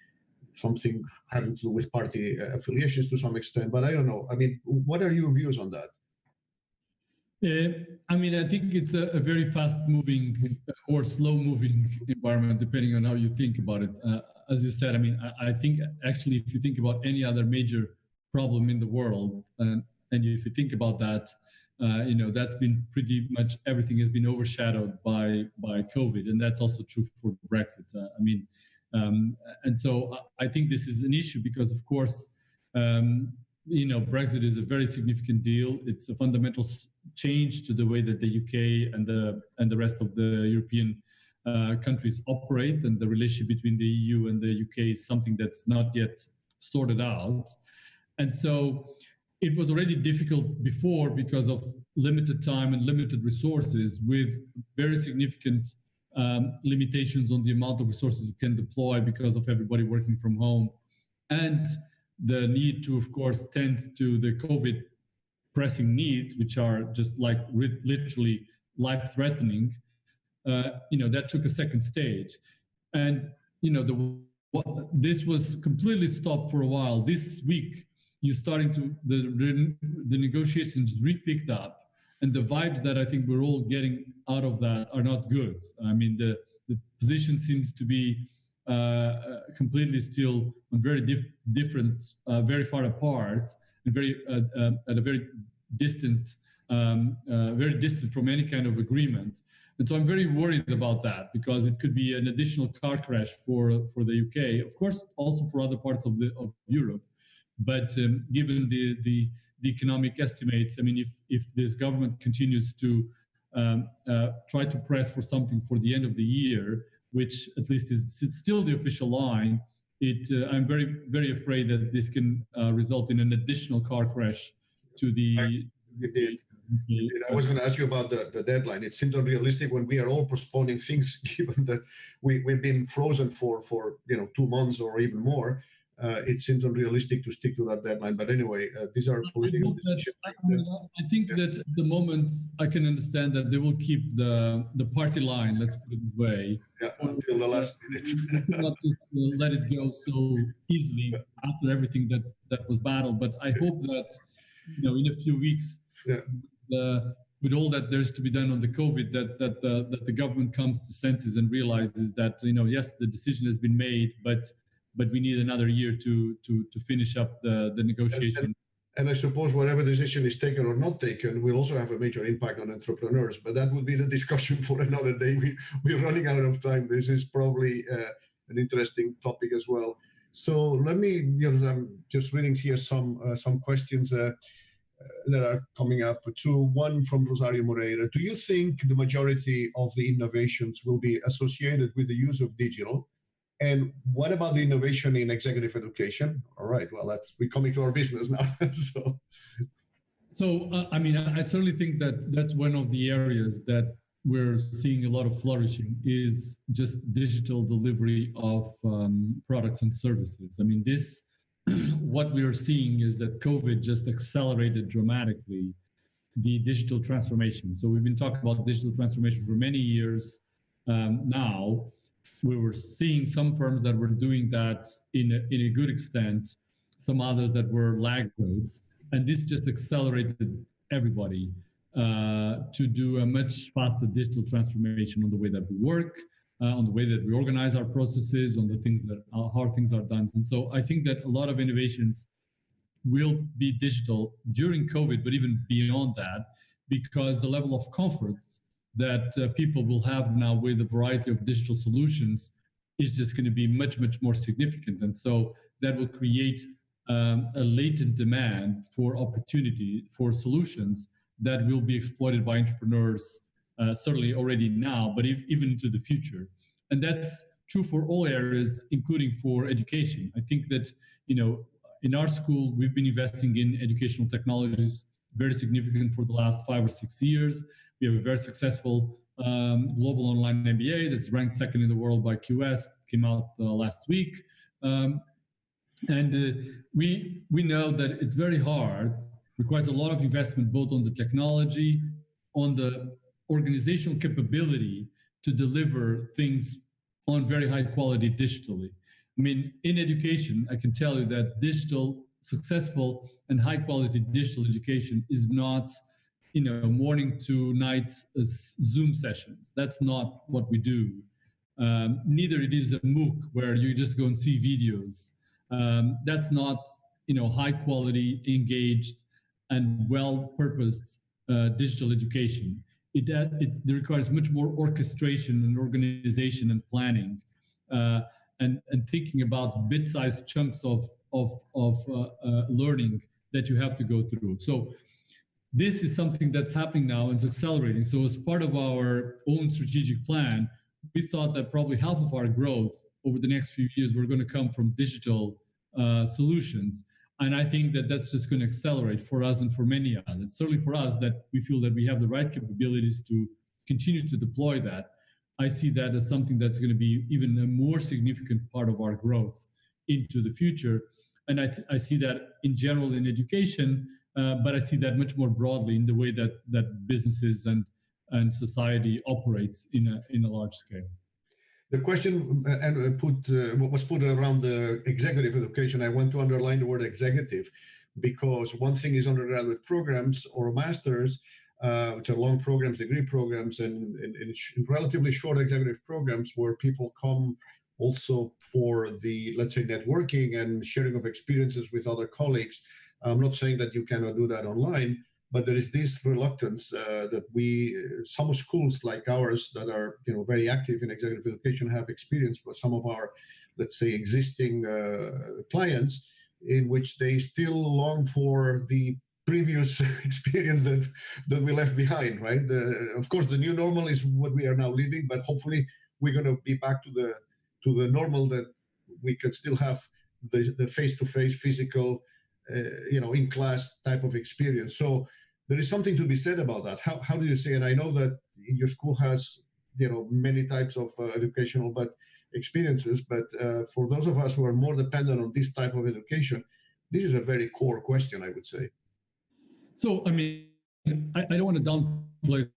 something having to do with party affiliations to some extent. But I don't know. I mean, what are your views on that? I think it's a very fast-moving or slow-moving environment, depending on how you think about it. As you said, I think actually, if you think about any other major problem in the world, and if you think about that, that's been pretty much everything has been overshadowed by COVID, and that's also true for Brexit. And so I think this is an issue because, of course, Brexit is a very significant deal. It's a fundamental change to the way that the UK and the rest of the European countries operate, and the relationship between the EU and the UK is something that's not yet sorted out. And so it was already difficult before because of limited time and limited resources, with very significant limitations on the amount of resources you can deploy because of everybody working from home, and the need to, of course, tend to the COVID pressing needs, which are just like literally life-threatening. That took a second stage, and this was completely stopped for a while. This week, you're starting to the negotiations re-picked up, And the vibes that I think we're all getting out of that are not good. I mean, the position seems to be completely still on very different, very far apart, and very at a very distant, very distant from any kind of agreement. And so I'm very worried about that, because it could be an additional car crash for the UK, of course, also for other parts of Europe. But given the economic estimates, I mean, if this government continues to try to press for something for the end of the year, which at least is still the official line, I'm very, very afraid that this can result in an additional car crash to the. I was going to ask you about the deadline. It seems unrealistic when we are all postponing things, given that we've been frozen for 2 months or even more. It seems unrealistic to stick to that deadline. But anyway, these are political decisions. I think that at the moment I can understand that they will keep the party line, let's put it this way. Yeah, until the last minute. Not just let it go so easily after everything that was battled. But I hope that in a few weeks, with all that there's to be done on the COVID, that the government comes to senses and realizes that yes, the decision has been made, but we need another year to finish up the negotiation. And I suppose whatever decision is taken or not taken will also have a major impact on entrepreneurs. But that would be the discussion for another day. We're running out of time. This is probably an interesting topic as well. So let me, I'm just reading here some questions that are coming up. One from Rosario Moreira. Do you think the majority of the innovations will be associated with the use of digital? And what about the innovation in executive education? All right, well, we're coming to our business now. So I mean, I certainly think that's one of the areas that we're seeing a lot of flourishing is just digital delivery of products and services. I mean, what we are seeing is that COVID just accelerated dramatically the digital transformation. So we've been talking about digital transformation for many years now. We were seeing some firms that were doing that in a good extent, some others that were laggards, and this just accelerated everybody to do a much faster digital transformation on the way that we work, on the way that we organize our processes, on the things how things are done. And so I think that a lot of innovations will be digital during COVID, but even beyond that, because the level of comfort that people will have now with a variety of digital solutions is just going to be much, much more significant. And so that will create a latent demand for opportunity, for solutions that will be exploited by entrepreneurs, certainly already now, but even into the future. And that's true for all areas, including for education. I think that, in our school, we've been investing in educational technologies, very significant for the last 5 or 6 years. We have a very successful global online MBA that's ranked second in the world by QS, came out last week. And we know that it's very hard, requires a lot of investment, both on the technology, on the organizational capability to deliver things on very high quality digitally. I mean, in education, I can tell you that successful and high quality digital education is not morning to night Zoom sessions. That's not what we do. Neither it is a MOOC where you just go and see videos. That's not, high quality, engaged, and well-purposed digital education. It requires much more orchestration and organization and planning, and thinking about bit-sized chunks of learning that you have to go through. So this is something that's happening now and it's accelerating. So as part of our own strategic plan, we thought that probably half of our growth over the next few years were going to come from digital solutions. And I think that that's just going to accelerate for us and for many others. Certainly for us, that we feel that we have the right capabilities to continue to deploy that. I see that as something that's going to be even a more significant part of our growth into the future. And I see that in general in education, but I see that much more broadly in the way that businesses and society operates in a large scale. The question was put around the executive education. I want to underline the word executive, because one thing is undergraduate programs or masters, which are long programs, degree programs, and relatively short executive programs where people come also for the, let's say, networking and sharing of experiences with other colleagues. I'm not saying that you cannot do that online, but there is this reluctance that some schools like ours that are very active in executive education have experienced, but some of our, let's say, existing clients, in which they still long for the previous experience that we left behind, right? Of course, the new normal is what we are now living, but hopefully we're going to be back to the normal that we can still have the face-to-face, physical, in class type of experience. So there is something to be said about that. How do you say it? I know that your school has many types of educational experiences, but for those of us who are more dependent on this type of education, this is a very core question, I would say. So, I mean, I don't want to downplay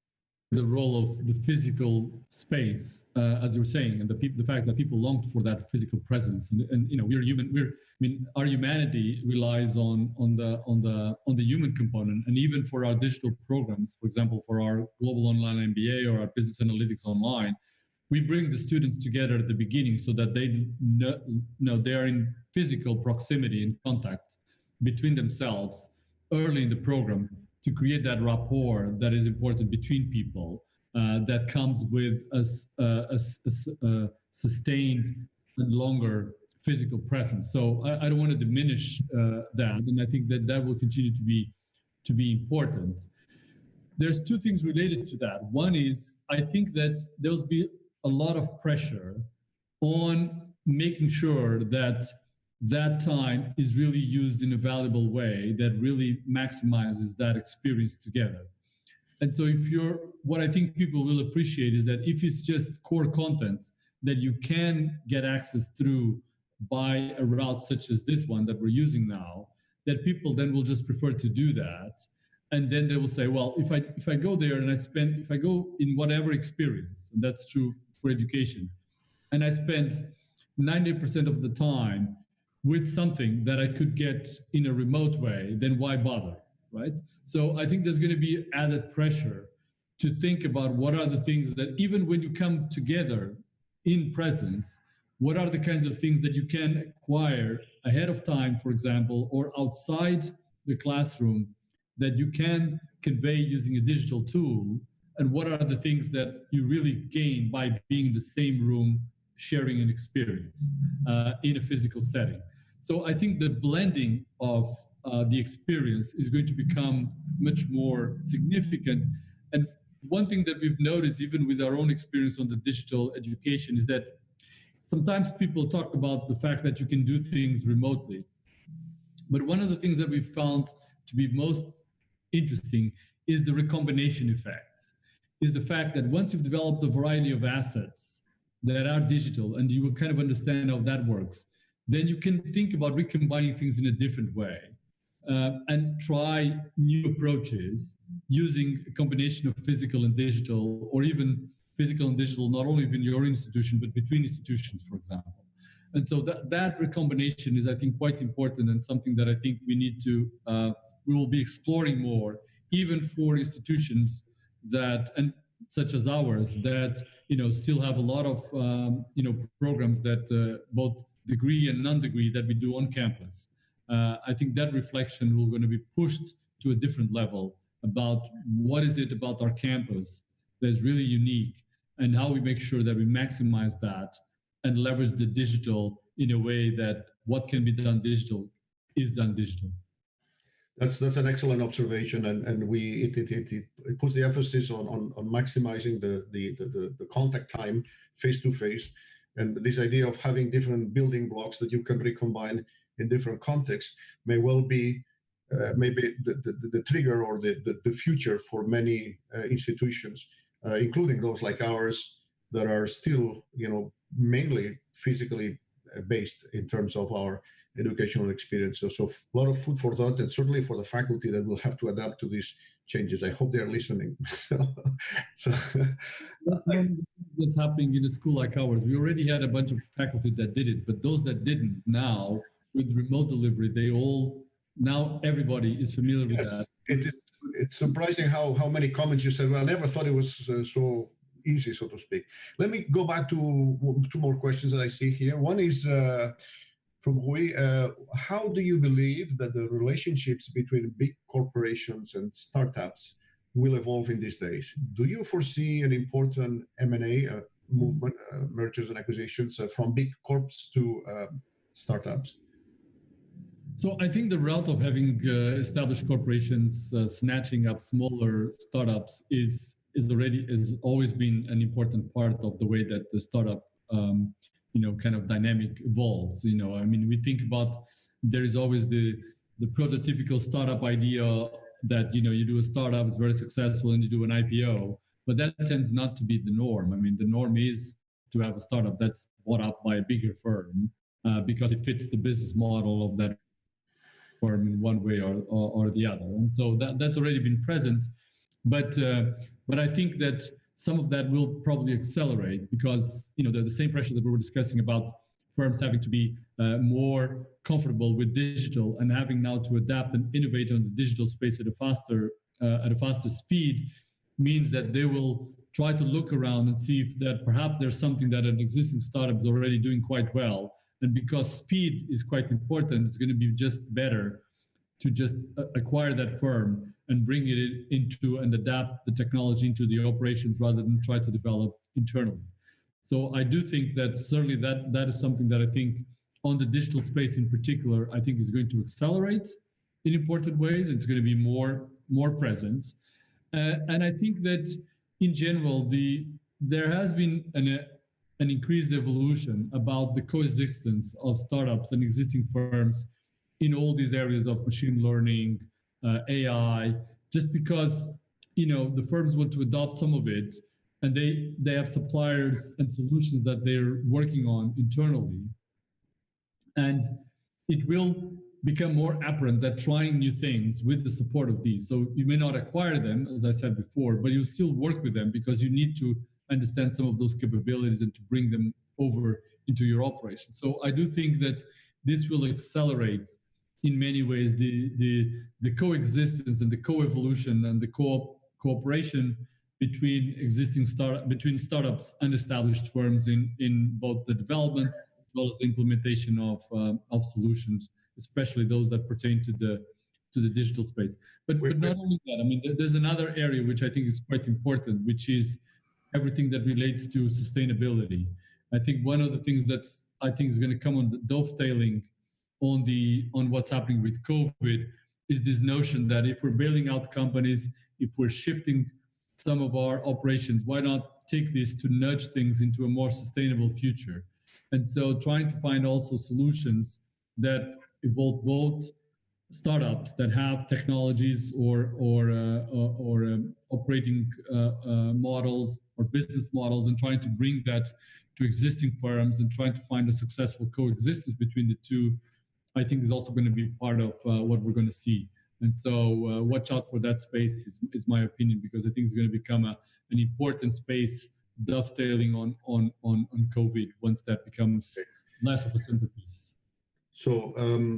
the role of the physical space, as you were saying, and the fact that people long for that physical presence. And we're human. Our humanity relies on the human component, and even for our digital programs, for example, for our global online MBA or our business analytics online, we bring the students together at the beginning so that they know they are in physical proximity and contact between themselves early in the program to create that rapport that is important between people, that comes with a sustained and longer physical presence. So I don't want to diminish that, and I think that will continue to be important. There's two things related to that. One is, I think that there'll be a lot of pressure on making sure that time is really used in a valuable way that really maximizes that experience together. And so what I think people will appreciate is that if it's just core content that you can get access through by a route such as this one that we're using now, that people then will just prefer to do that. And then they will say, well, if I go there and if I go in whatever experience, and that's true for education, and I spend 90% of the time with something that I could get in a remote way, then why bother, right? So I think there's going to be added pressure to think about what are the things that, even when you come together in presence, what are the kinds of things that you can acquire ahead of time, for example, or outside the classroom that you can convey using a digital tool, and what are the things that you really gain by being in the same room, sharing an experience in a physical setting. So I think the blending of the experience is going to become much more significant. And one thing that we've noticed, even with our own experience on the digital education, is that sometimes people talk about the fact that you can do things remotely. But one of the things that we found to be most interesting is the recombination effect, is the fact that once you've developed a variety of assets that are digital and you will kind of understand how that works, then you can think about recombining things in a different way and try new approaches using a combination of physical and digital, or even physical and digital, not only within your institution, but between institutions, for example. And so that recombination is, I think, quite important, and something that I think we will be exploring more, even for institutions and such as ours that still have a lot of programs that both degree and non-degree that we do on campus. I think that reflection will going to be pushed to a different level about what is it about our campus that is really unique, and how we make sure that we maximize that and leverage the digital in a way that what can be done digital is done digital. That's an excellent observation, and it puts the emphasis on maximizing the contact time face to face, and this idea of having different building blocks that you can recombine in different contexts may well be maybe the trigger or the future for many institutions, including those like ours that are still mainly physically based in terms of our educational experiences. So a lot of food for thought, and certainly for the faculty that will have to adapt to these changes. I hope they're listening. That's happening in a school like ours. We already had a bunch of faculty that did it, but those that didn't, now with remote delivery, now everybody is familiar with that. it's surprising how many comments you said. Well, I never thought it was so easy, so to speak. Let me go back to two more questions that I see here. One is from Rui. How do you believe that the relationships between big corporations and startups will evolve in these days? Do you foresee an important M&A movement, mergers and acquisitions from big corps to startups? So I think the route of having established corporations snatching up smaller startups is always been an important part of the way that the startup kind of dynamic evolves. I mean, we think about, there is always the prototypical startup idea that you do a startup, it's very successful, and you do an IPO, but that tends not to be the norm. I mean, the norm is to have a startup that's bought up by a bigger firm because it fits the business model of that firm in one way or the other. And so that's already been present, but I think that some of that will probably accelerate because the same pressure that we were discussing about firms having to be more comfortable with digital and having now to adapt and innovate on the digital space at a faster speed means that they will try to look around and see if that perhaps there's something that an existing startup is already doing quite well. And because speed is quite important, it's going to be just better to just acquire that firm and bring it into and adapt the technology into the operations rather than try to develop internally. So I do think that certainly that is something that I think on the digital space in particular, I think is going to accelerate in important ways. It's going to be more present. And I think that in general, there has been an increased evolution about the coexistence of startups and existing firms in all these areas of machine learning, AI, just because the firms want to adopt some of it, and they have suppliers and solutions that they're working on internally. And it will become more apparent that trying new things with the support of these. So you may not acquire them, as I said before, but you still work with them because you need to understand some of those capabilities and to bring them over into your operation. So I do think that this will accelerate in many ways the coexistence and the co-evolution and the cooperation between between startups and established firms in both the development as well as the implementation of solutions, especially those that pertain to the digital space. But not only that, I mean, there's another area which I think is quite important, which is everything that relates to sustainability. I think one of the things that's I think is going to come on the dovetailing on what's happening with COVID is this notion that if we're bailing out companies, if we're shifting some of our operations, why not take this to nudge things into a more sustainable future? And so trying to find also solutions that involve both startups that have technologies or operating models or business models, and trying to bring that to existing firms and trying to find a successful coexistence between the two, I think is also going to be part of what we're going to see. And so watch out for that space is my opinion, because I think it's going to become an important space dovetailing on COVID once that becomes less of a centerpiece. So,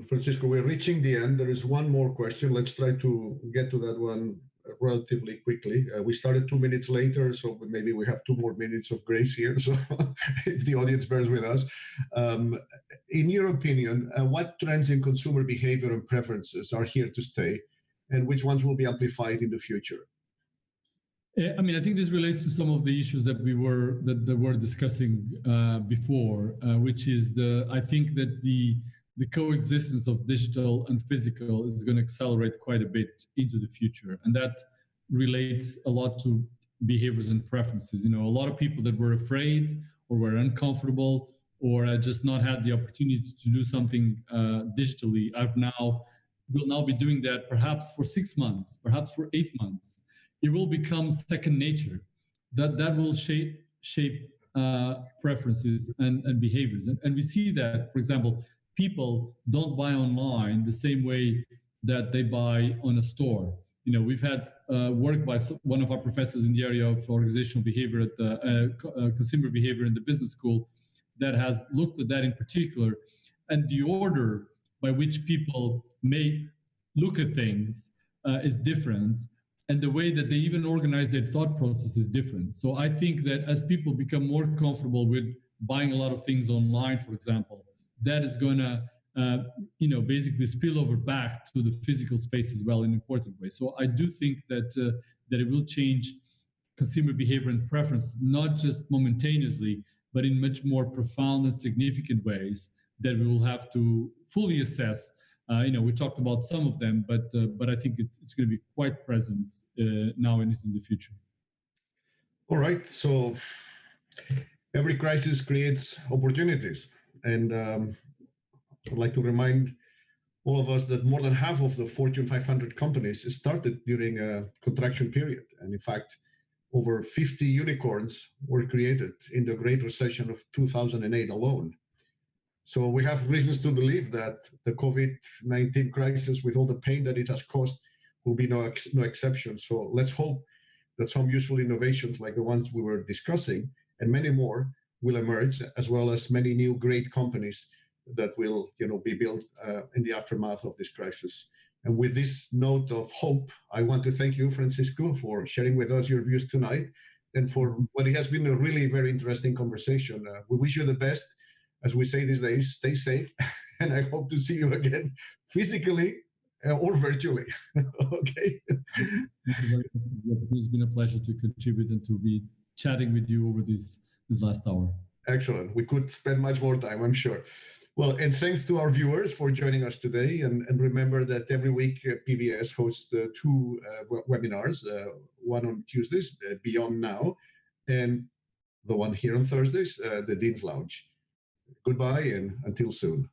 Francisco, we're reaching the end. There is one more question. Let's try to get to that one relatively quickly. We started 2 minutes later, so maybe we have 2 more minutes of grace here. So if the audience bears with us. In your opinion, what trends in consumer behavior and preferences are here to stay, and which ones will be amplified in the future? I mean, I think this relates to some of the issues that we were discussing before, which is I think that the coexistence of digital and physical is going to accelerate quite a bit into the future. And that relates a lot to behaviors and preferences. A lot of people that were afraid or were uncomfortable or just not had the opportunity to do something digitally, will now be doing that perhaps for 6 months, perhaps for 8 months. It will become second nature. That will shape preferences and behaviors. And we see that, for example, people don't buy online the same way that they buy on a store. We've had work by one of our professors in the area of organizational behavior at the consumer behavior in the business school that has looked at that in particular. And the order by which people may look at things is different and the way that they even organize their thought process is different. So I think that as people become more comfortable with buying a lot of things online, for example, that is going to basically spill over back to the physical space as well in an important way. So I do think that that it will change consumer behavior and preference, not just momentaneously, but in much more profound and significant ways that we will have to fully assess. We talked about some of them, but I think it's going to be quite present now and in the future. All right. So every crisis creates opportunities, and I'd like to remind all of us that more than half of the Fortune 500 companies started during a contraction period, and in fact, over 50 unicorns were created in the Great Recession of 2008 alone. So we have reasons to believe that the COVID-19 crisis, with all the pain that it has caused, will be no exception. So let's hope that some useful innovations like the ones we were discussing and many more will emerge, as well as many new great companies that will be built in the aftermath of this crisis. And with this note of hope, I want to thank you, Francisco, for sharing with us your views tonight and for what it has been a really very interesting conversation. We wish you the best. As we say these days, stay safe, and I hope to see you again physically or virtually. Okay. It's been a pleasure to contribute and to be chatting with you over this last hour. Excellent. We could spend much more time, I'm sure. Well, and thanks to our viewers for joining us today. And remember that every week PBS hosts two webinars, one on Tuesdays, Beyond Now, and the one here on Thursdays, the Dean's Lounge. Goodbye and until soon.